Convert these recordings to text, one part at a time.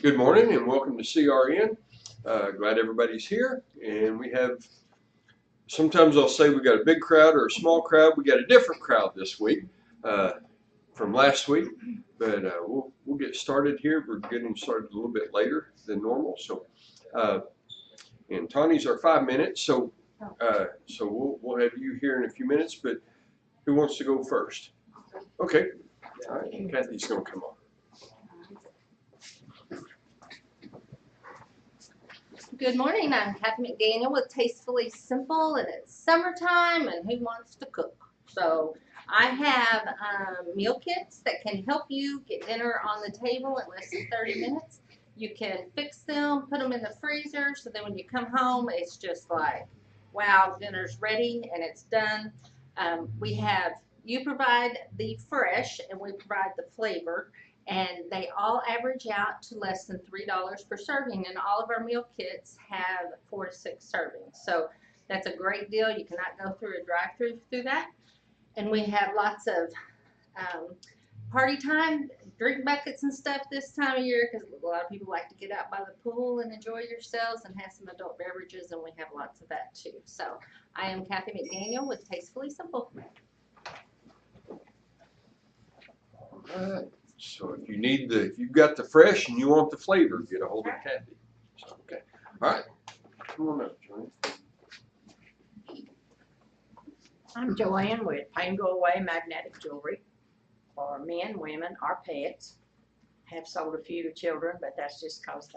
Good morning and welcome to CRN. Glad everybody's here. And we have, sometimes I'll say we got a big crowd or a small crowd. We got a different crowd this week from last week. But we'll get started here. We're getting started a little bit later than normal. And Tawny's our 5 minutes. We'll have you here in a few minutes. But who wants to go first? Okay. All right. Kathy's going to come on. Good morning, I'm Kathy McDaniel with Tastefully Simple, and it's summertime, and who wants to cook? So I have meal kits that can help you get dinner on the table in less than 30 minutes. You can fix them, put them in the freezer, so then when you come home, it's just like, wow, dinner's ready and it's done. You provide the fresh, and we provide the flavor. And they all average out to less than $3 per serving, and all of our meal kits have 4 to 6 servings. So that's a great deal. You cannot go through a drive-through through that. And we have lots of party time, drink buckets and stuff this time of year, because a lot of people like to get out by the pool and enjoy yourselves and have some adult beverages, and we have lots of that too. So I am Kathy McDaniel with Tastefully Simple. All right. So if you've got the fresh and you want the flavor, get a hold of Kathy. So, okay. All right. Come on up, Joanne. I'm Joanne with Pain Go Away Magnetic Jewelry for men, women, or pets. Have sold a few to children, but that's just because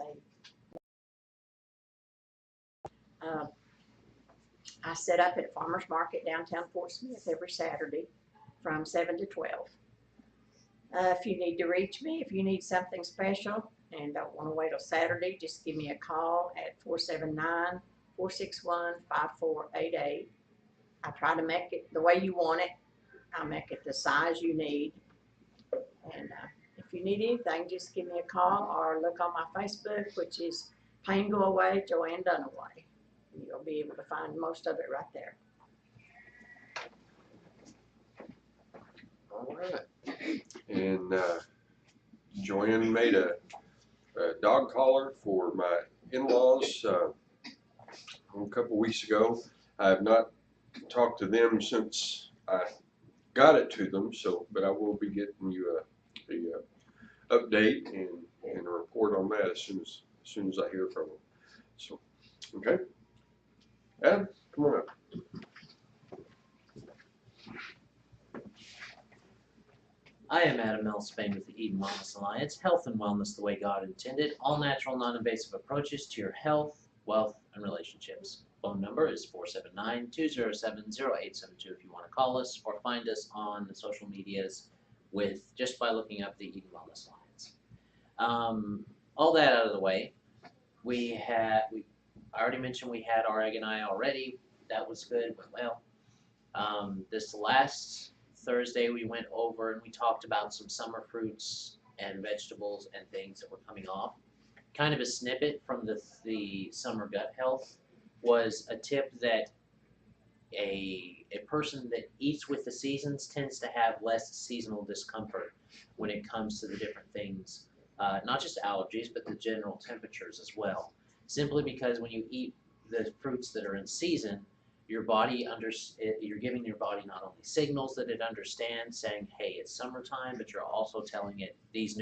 I set up at Farmers Market downtown Fort Smith every Saturday from 7 to 12. If you need to reach me, if you need something special and don't want to wait till Saturday, just give me a call at 479-461-5488. I try to make it the way you want it. I make it the size you need. And if you need anything, just give me a call or look on my Facebook, which is Pain Go Away Joanne Dunaway. You'll be able to find most of it right there. All right. And Joanne made a dog collar for my in-laws a couple weeks ago. I have not talked to them since I got it to them, but I will be getting you the update and a report on that as soon as I hear from them. So, okay. Adam, come on up. I am Adam L. Spain with the Eden Wellness Alliance, health and wellness the way God intended, all natural, non-invasive approaches to your health, wealth, and relationships. Phone number is 479-207-0872 if you want to call us or find us on the social medias just by looking up the Eden Wellness Alliance. All that out of the way, I already mentioned we had our egg and I already. That was good, went well. This last Thursday we went over and we talked about some summer fruits and vegetables and things that were coming off. Kind of a snippet from the summer gut health was a tip that a person that eats with the seasons tends to have less seasonal discomfort when it comes to the different things, not just allergies, but the general temperatures as well. Simply because when you eat the fruits that are in season, you're giving your body not only signals that it understands, saying, hey, it's summertime, but you're also telling it these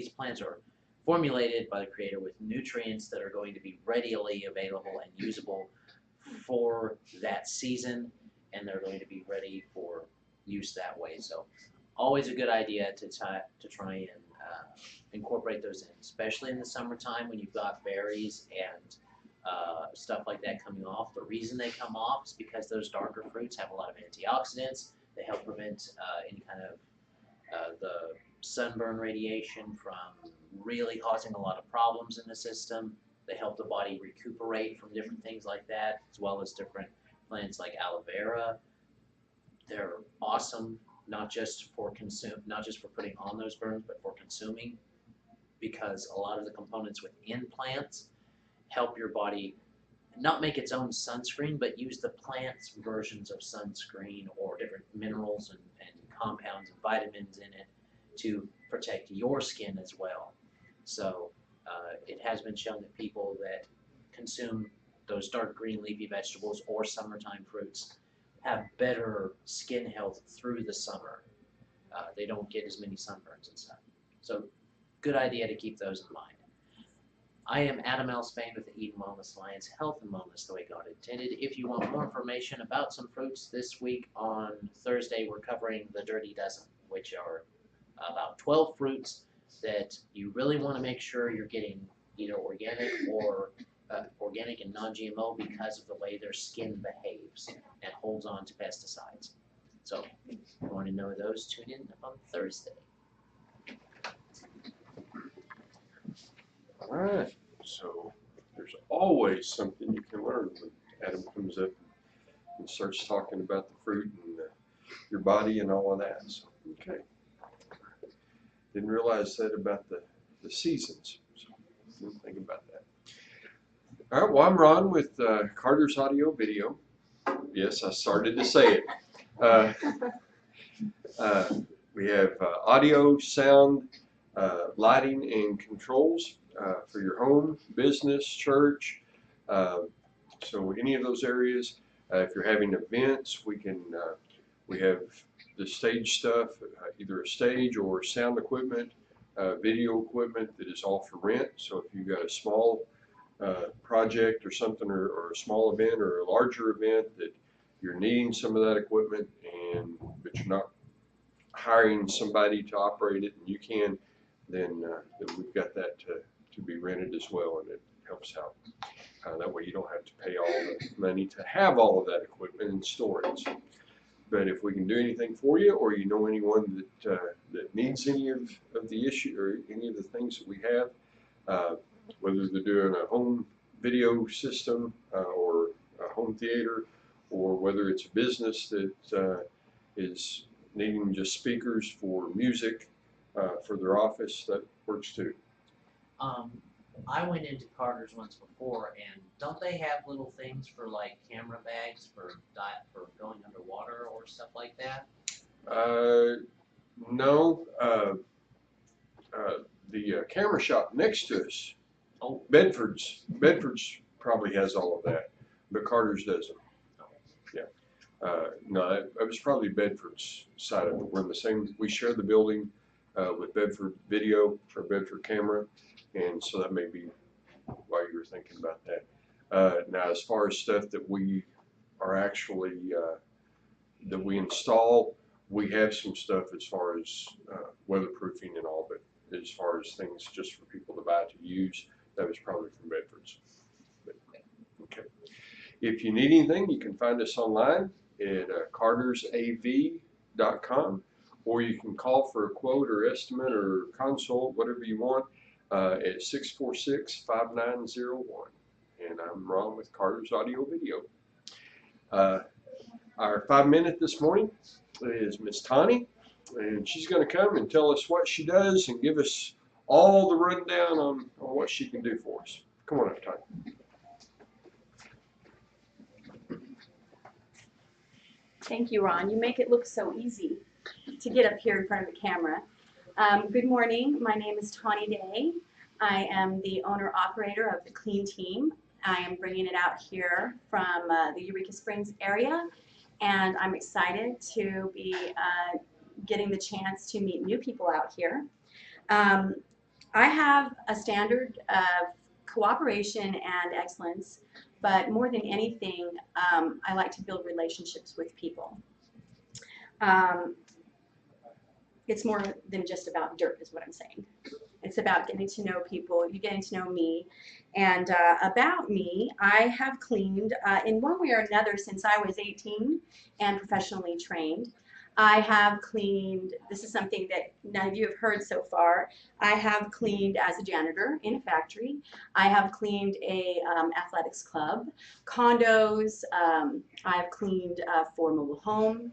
plants are formulated by the Creator with nutrients that are going to be readily available and usable for that season, and they're going to be ready for use that way. So always a good idea to try and incorporate those in, especially in the summertime when you've got berries and stuff like that coming off. The reason they come off is because those darker fruits have a lot of antioxidants. They help prevent any kind of the sunburn radiation from really causing a lot of problems in the system. They help the body recuperate from different things like that, as well as different plants like aloe vera. They're awesome, not just for putting on those burns, but for consuming, because a lot of the components within plants help your body not make its own sunscreen, but use the plant's versions of sunscreen or different minerals and compounds and vitamins in it to protect your skin as well. So it has been shown that people that consume those dark green leafy vegetables or summertime fruits have better skin health through the summer. They don't get as many sunburns and stuff. So good idea to keep those in mind. I am Adam L. Spain with the Eden Wellness Alliance, Health and Wellness the way God intended. If you want more information about some fruits, this week on Thursday we're covering the Dirty Dozen, which are about 12 fruits that you really want to make sure you're getting either organic or organic and non-GMO because of the way their skin behaves and holds on to pesticides. So if you want to know those, tune in on Thursday. All right, so there's always something you can learn when Adam comes up and starts talking about the fruit and your body and all of that. So, okay. Didn't realize that about the seasons. So didn't think about that. All right, well, I'm Ron with Carter's Audio Video. Yes, I started to say it. We have audio, sound, lighting, and controls for your home, business, church. So any of those areas. If you're having events, we have the stage stuff, either a stage or sound equipment, video equipment that is all for rent. So if you've got a small project or something, or a small event or a larger event that you're needing some of that equipment, but you're not hiring somebody to operate it, and you can, then we've got that to be rented as well, and it helps out. That way you don't have to pay all the money to have all of that equipment and storage. But if we can do anything for you, or you know anyone that needs any of the issue or any of the things that we have, whether they're doing a home video system or a home theater, or whether it's a business that is needing just speakers for music for their office, that works too. I went into Carter's once before, and don't they have little things for like camera bags for going underwater or stuff like that? No. The camera shop next to us, Bedford's probably has all of that, but Carter's doesn't. Yeah. No, that was probably Bedford's side of it. We're in the same. We share the building with Bedford Video or Bedford Camera, and so that may be why you were thinking about that. Now, as far as stuff that we are actually that we install, we have some stuff as far as weatherproofing and all, but as far as things just for people to buy to use, that was probably from Bedford's. But, okay. If you need anything, you can find us online at cartersav.com, or you can call for a quote or estimate or consult, whatever you want, at 646-5901. And I'm Ron with Carter's Audio Video. Our 5-minute this morning is Miss Tawny, and she's going to come and tell us what she does and give us all the rundown on what she can do for us. Come on up, Tawny. Thank you, Ron. You make it look so easy to get up here in front of the camera. Good morning. My name is Tawny Day. I am the owner-operator of the Clean Team. I am bringing it out here from the Eureka Springs area, and I'm excited to be getting the chance to meet new people out here. I have a standard of cooperation and excellence, but more than anything, I like to build relationships with people. It's more than just about dirt, is what I'm saying. It's about getting to know people, you getting to know me. And about me, I have cleaned in one way or another since I was 18 and professionally trained. I have cleaned, this is something that none of you have heard so far, I have cleaned as a janitor in a factory. I have cleaned a athletics club, condos, I've cleaned for mobile home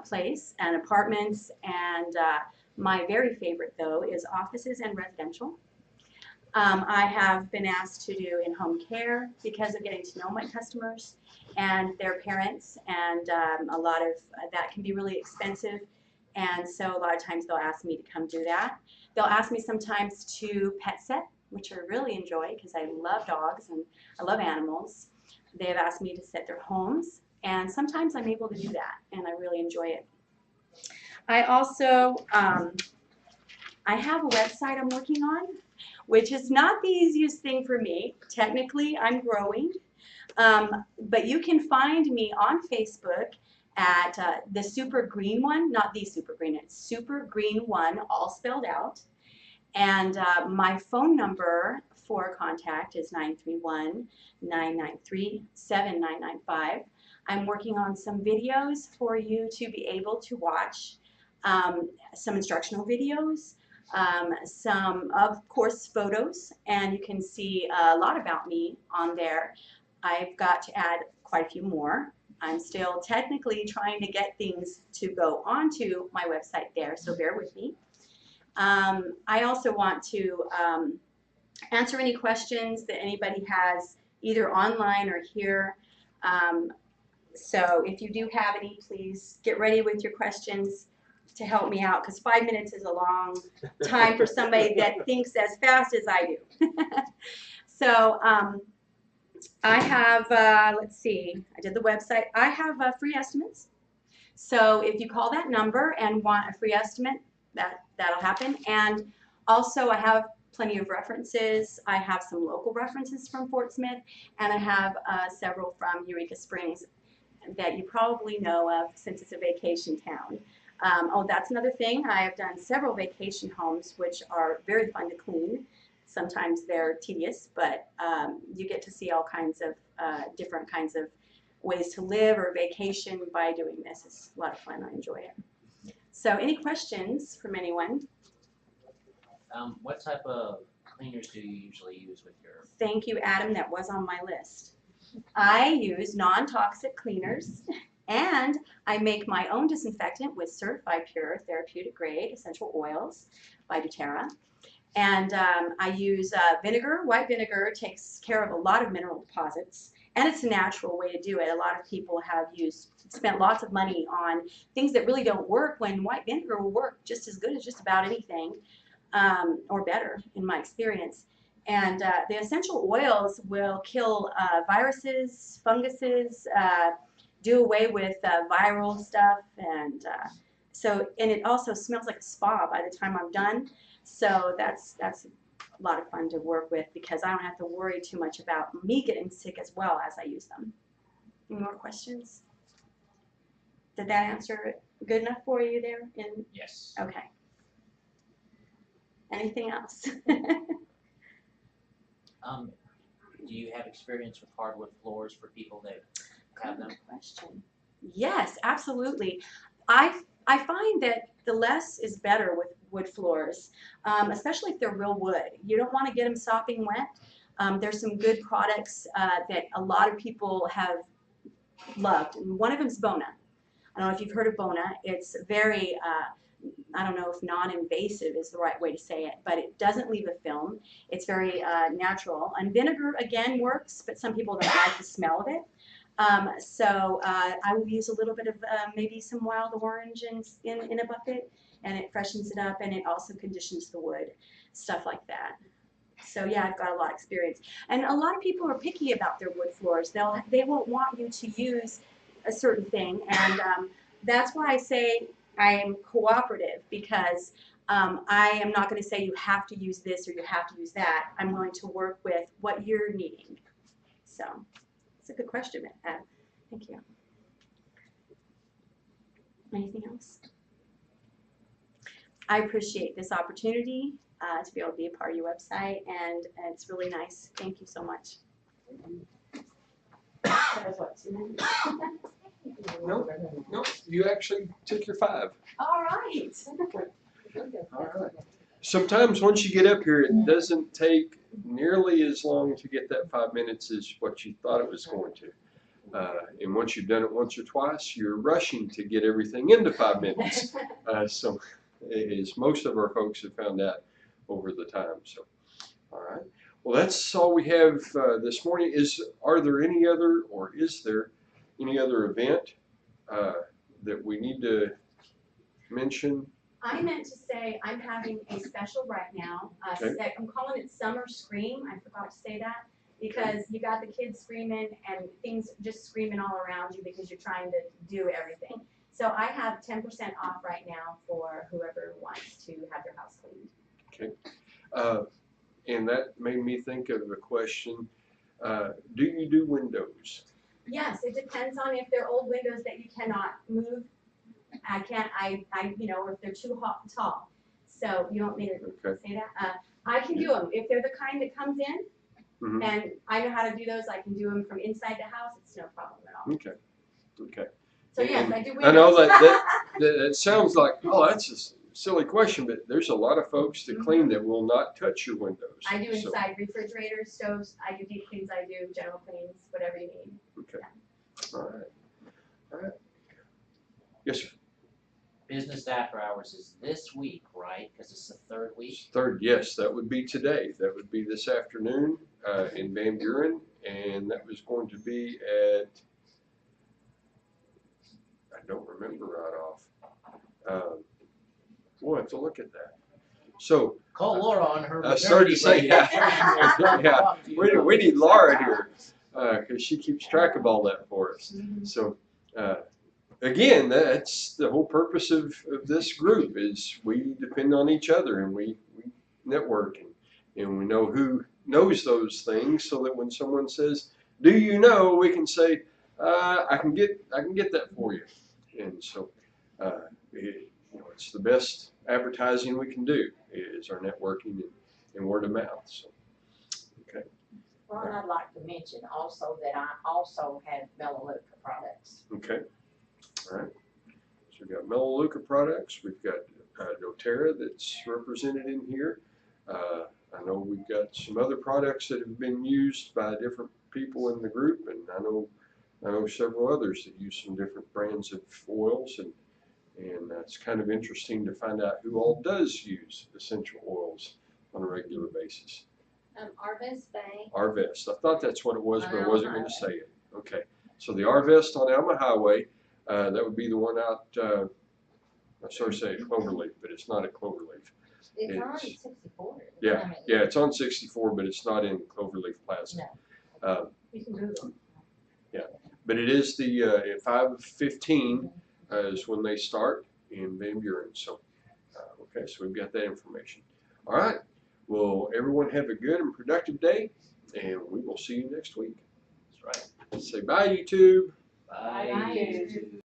place and apartments, and my very favorite though is offices and residential. I have been asked to do in-home care because of getting to know my customers and their parents, and a lot of that can be really expensive, And so a lot of times they'll ask me to come do that. They'll ask me sometimes to pet sit, which I really enjoy because I love dogs and I love animals. They've asked me to set their homes, and sometimes I'm able to do that, and I really enjoy it. I also, I have a website I'm working on, which is not the easiest thing for me. Technically, I'm growing, but you can find me on Facebook at the Super Green one, not the Super Green, it's Super Green One, all spelled out. And my phone number for contact is 931-993-7995. I'm working on some videos for you to be able to watch, some instructional videos, some, of course, photos, and you can see a lot about me on there. I've got to add quite a few more. I'm still technically trying to get things to go onto my website there, so bear with me. I also want to answer any questions that anybody has, either online or here. So if you do have any, please get ready with your questions to help me out, because 5 minutes is a long time for somebody that thinks as fast as I do. So I have, let's see, I did the website. I have free estimates. So if you call that number and want a free estimate, that'll happen. And also I have plenty of references. I have some local references from Fort Smith, and I have several from Eureka Springs that you probably know of since it's a vacation town. Oh, that's another thing. I have done several vacation homes, which are very fun to clean. Sometimes they're tedious, but you get to see all kinds of different kinds of ways to live or vacation by doing this. It's a lot of fun. I enjoy it. So any questions from anyone? What type of cleaners do you usually use with your? Thank you, Adam. That was on my list. I use non-toxic cleaners, and I make my own disinfectant with certified pure therapeutic grade essential oils by doTERRA. And I use vinegar. White vinegar takes care of a lot of mineral deposits, and it's a natural way to do it. A lot of people have spent lots of money on things that really don't work, when white vinegar will work just as good as just about anything, or better in my experience. And the essential oils will kill viruses, funguses, do away with viral stuff, and and it also smells like a spa by the time I'm done. So that's a lot of fun to work with, because I don't have to worry too much about me getting sick as well as I use them. Any more questions? Did that answer it good enough for you there? Yes. Okay. Anything else? Do you have experience with hardwood floors for people that have them? Good question. Yes, absolutely. I find that the less is better with wood floors, especially if they're real wood. You don't want to get them sopping wet. There's some good products that a lot of people have loved, and one of them is Bona. I don't know if you've heard of Bona. It's very, I don't know if non-invasive is the right way to say it, but it doesn't leave a film. It's very natural. And vinegar, again, works, but some people don't like the smell of it. So I will use a little bit of maybe some wild orange in a bucket, and it freshens it up, and it also conditions the wood, stuff like that. So yeah, I've got a lot of experience. And a lot of people are picky about their wood floors. They won't want you to use a certain thing, and that's why I say I am cooperative, because I am not going to say you have to use this or you have to use that. I'm willing to work with what you're needing. So it's a good question, Adam. Thank you. Anything else? I appreciate this opportunity to be able to be a part of your website, and it's really nice. Thank you so much. That was what, 2 minutes? No, you actually took your 5. All right. All right. Sometimes once you get up here, it doesn't take nearly as long to get that 5 minutes as what you thought it was going to. And once you've done it once or twice, you're rushing to get everything into 5 minutes. So as most of our folks have found out over the time. So, all right. Well, that's all we have this morning. Are there any other, or is there any other event that we need to mention? I meant to say I'm having a special right now. Okay. I'm calling it Summer Scream. I forgot to say that because you got the kids screaming and things just screaming all around you because you're trying to do everything. So I have 10% off right now for whoever wants to have their house cleaned. Okay. And that made me think of a question. Do you do windows? Yes, it depends on if they're old windows that you cannot move. Or if they're too tall. So you don't need to Okay. say that. I can do them. If they're the kind that comes in, Mhm. and I know how to do those, I can do them from inside the house. It's no problem at all. Okay. Okay. So yes, And I do windows. I know that sounds like, oh, that's a silly question, but there's a lot of folks that claim that will not touch your windows. I do So, inside refrigerators, stoves. I do deep cleans. I do general cleans, whatever you need. okay. All right. All right. Yes, sir. Business after hours is this week, right? Because it's the third week. Third, yes, that would be today. That would be this afternoon in Van Buren, and that was going to be at, I don't remember right off. We'll have to look at that. So, Call Laura on her I started to say, maternity break. we need Laura here because she keeps track of all that for us. So, again, that's the whole purpose of this group is we depend on each other and we network and we know who knows those things so that when someone says, do you know, we can say, I can get that for you. And so, it's the best advertising we can do is our networking and word of mouth. So, okay. Ron, I'd like to mention also that I also have Melaleuca products. Okay. All right. So we've got Melaleuca products. We've got doTERRA that's represented in here. I know we've got some other products that have been used by different people in the group, and I know several others that use some different brands of oils, and it's kind of interesting to find out who all does use essential oils on a regular basis. Arvest Bank. Arvest. I thought that's what it was, but I wasn't going to say it. Okay. So the Arvest on Alma Highway, that would be the one out, I sort of say Cloverleaf, but it's not at Cloverleaf. It's on 64. Yeah, it's on 64, but it's not in Cloverleaf Plaza. No. You can Google. But it is the at 5:15 is when they start in Van Buren. So, okay, so we've got that information. All right. Well, everyone have a good and productive day, and we will see you next week. That's right. Say bye, YouTube. Bye. Bye.